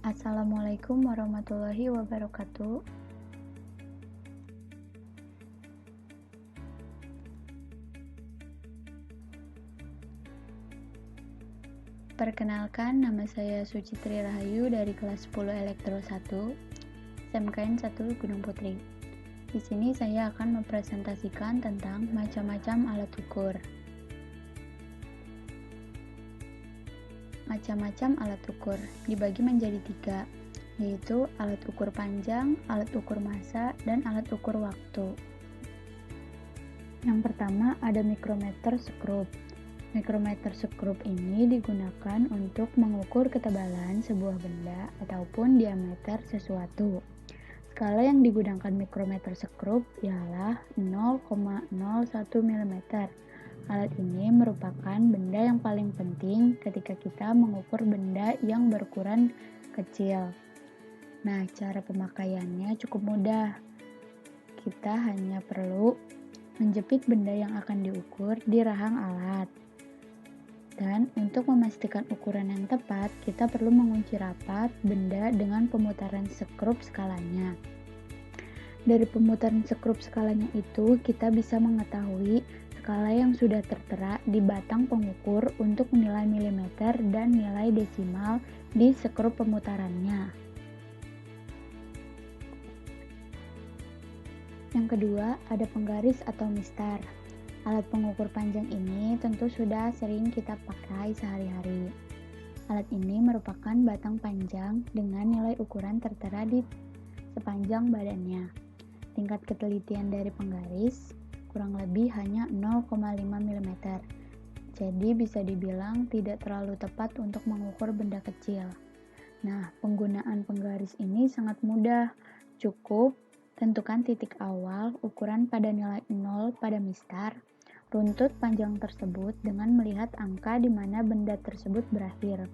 Assalamualaikum warahmatullahi wabarakatuh. Perkenalkan, nama saya Sucitri Rahayu dari kelas 10 Elektro 1, SMKN 1 Gunung Putri. Di sini saya akan mempresentasikan tentang macam-macam alat ukur. Macam-macam alat ukur dibagi menjadi 3, yaitu alat ukur panjang, alat ukur massa, dan alat ukur waktu. Yang pertama ada mikrometer skrup. Mikrometer skrup ini digunakan untuk mengukur ketebalan sebuah benda ataupun diameter sesuatu. Skala yang digunakan mikrometer skrup ialah 0,01 mm. Alat ini merupakan benda yang paling penting ketika kita mengukur benda yang berukuran kecil. Nah, cara pemakaiannya cukup mudah. Kita hanya perlu menjepit benda yang akan diukur di rahang alat. Dan untuk memastikan ukuran yang tepat, kita perlu mengunci rapat benda dengan pemutaran skrup skalanya. Dari pemutaran skrup skalanya itu, kita bisa mengetahui skala yang sudah tertera di batang pengukur untuk nilai milimeter dan nilai desimal di skrup pemutarannya. Yang kedua, ada penggaris atau mistar. Alat pengukur panjang ini tentu sudah sering kita pakai sehari-hari. Alat ini merupakan batang panjang dengan nilai ukuran tertera di sepanjang badannya. Tingkat ketelitian dari penggaris kurang lebih hanya 0,5 mm. Jadi bisa dibilang tidak terlalu tepat untuk mengukur benda kecil. Nah, penggunaan penggaris ini sangat mudah. Cukup tentukan titik awal ukuran pada nilai 0 pada mistar, runtut panjang tersebut dengan melihat angka di mana benda tersebut berakhir.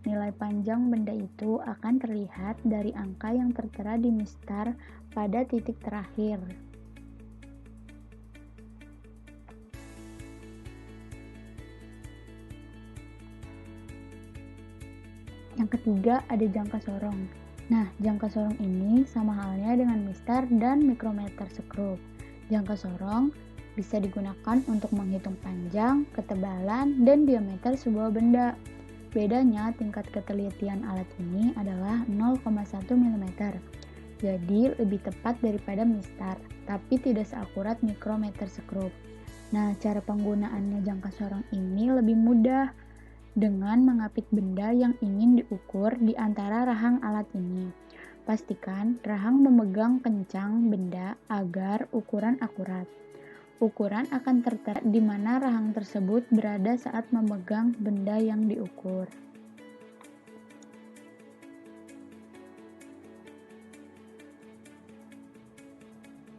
Nilai panjang benda itu akan terlihat dari angka yang tertera di mistar pada titik terakhir. Yang ketiga ada jangka sorong. Nah, jangka sorong ini sama halnya dengan mistar dan mikrometer skrup. Jangka sorong bisa digunakan untuk menghitung panjang, ketebalan, dan diameter sebuah benda. Bedanya, tingkat ketelitian alat ini adalah 0,1 mm. Jadi, lebih tepat daripada mistar, tapi tidak seakurat mikrometer skrup. Nah, cara penggunaannya jangka sorong ini lebih mudah dengan mengapit benda yang ingin diukur di antara rahang alat ini. Pastikan rahang memegang kencang benda agar ukuran akurat. Ukuran akan tertera di mana rahang tersebut berada saat memegang benda yang diukur.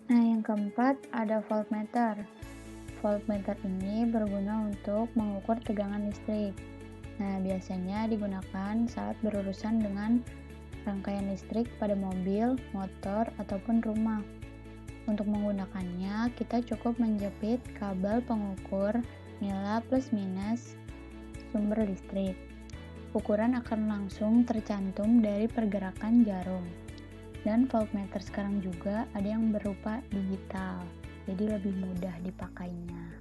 Nah, yang keempat ada voltmeter. Voltmeter ini berguna untuk mengukur tegangan listrik. Nah, biasanya digunakan saat berurusan dengan rangkaian listrik pada mobil, motor, ataupun rumah. Untuk menggunakannya, kita cukup menjepit kabel pengukur nilai plus minus sumber listrik. Ukuran akan langsung tercantum dari pergerakan jarum. Dan voltmeter sekarang juga ada yang berupa digital, jadi lebih mudah dipakainya.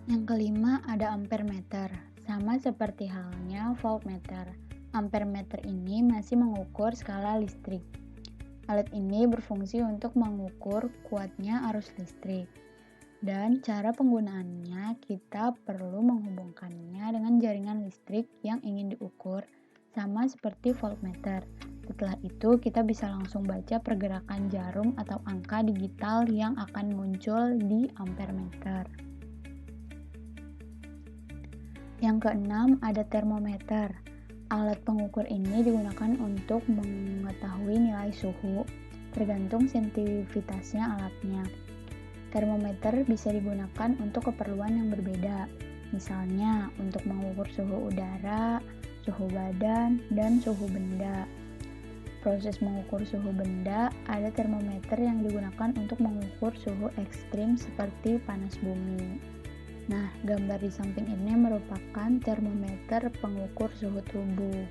Yang kelima ada ampermeter. Sama seperti halnya voltmeter, ampermeter ini masih mengukur skala listrik. Alat ini berfungsi untuk mengukur kuatnya arus listrik. Dan cara penggunaannya, kita perlu menghubungkannya dengan jaringan listrik yang ingin diukur, sama seperti voltmeter. Setelah itu, kita bisa langsung baca pergerakan jarum atau angka digital yang akan muncul di ampermeter. Yang keenam ada termometer. Alat pengukur ini digunakan untuk mengetahui nilai suhu, tergantung sensitivitasnya alatnya. Termometer bisa digunakan untuk keperluan yang berbeda, misalnya untuk mengukur suhu udara, suhu badan, dan suhu benda. Proses mengukur suhu benda, ada termometer yang digunakan untuk mengukur suhu ekstrim seperti panas bumi. Nah, gambar di samping ini merupakan termometer pengukur suhu tubuh.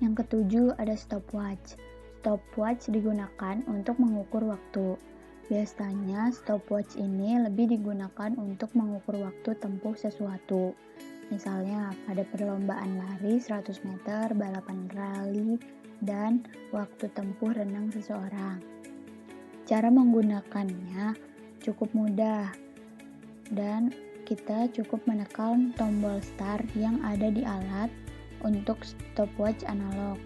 Yang ketujuh ada stopwatch. Stopwatch digunakan untuk mengukur waktu. Biasanya stopwatch ini lebih digunakan untuk mengukur waktu tempuh sesuatu. Misalnya pada perlombaan lari 100 meter, balapan rally, dan waktu tempuh renang seseorang. Cara menggunakannya cukup mudah dan kita cukup menekan tombol start yang ada di alat untuk stopwatch analog.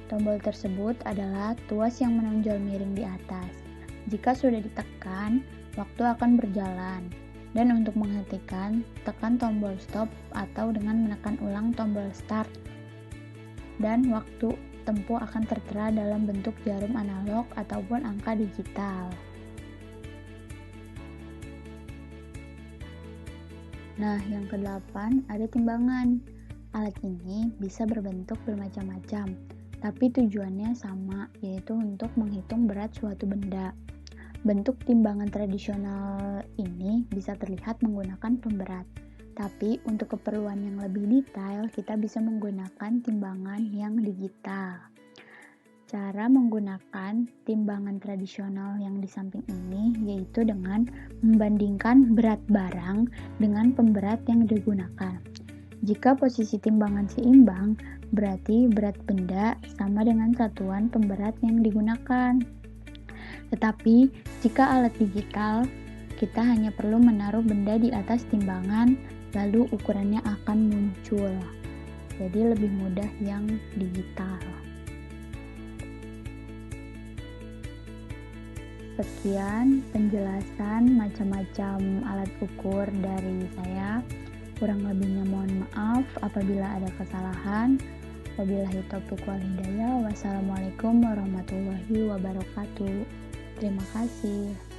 Tombol tersebut adalah tuas yang menonjol miring di atas. Jika sudah ditekan, waktu akan berjalan. Dan untuk menghentikan, tekan tombol stop atau dengan menekan ulang tombol start. Dan waktu tempuh akan tertera dalam bentuk jarum analog ataupun angka digital. Nah, yang ke-8 ada timbangan. Alat ini bisa berbentuk bermacam-macam, tapi tujuannya sama, yaitu untuk menghitung berat suatu benda. Bentuk timbangan tradisional ini bisa terlihat menggunakan pemberat, tapi untuk keperluan yang lebih detail, kita bisa menggunakan timbangan yang digital. Cara menggunakan timbangan tradisional yang di samping ini yaitu dengan membandingkan berat barang dengan pemberat yang digunakan. Jika posisi timbangan seimbang, berarti berat benda sama dengan satuan pemberat yang digunakan. Tetapi, jika alat digital, kita hanya perlu menaruh benda di atas timbangan, lalu ukurannya akan muncul. Jadi lebih mudah yang digital. Sekian penjelasan macam-macam alat ukur dari saya. Kurang lebihnya mohon maaf apabila ada kesalahan. Wabillahi taufiq wal hidayah. Wassalamualaikum warahmatullahi wabarakatuh. Terima kasih.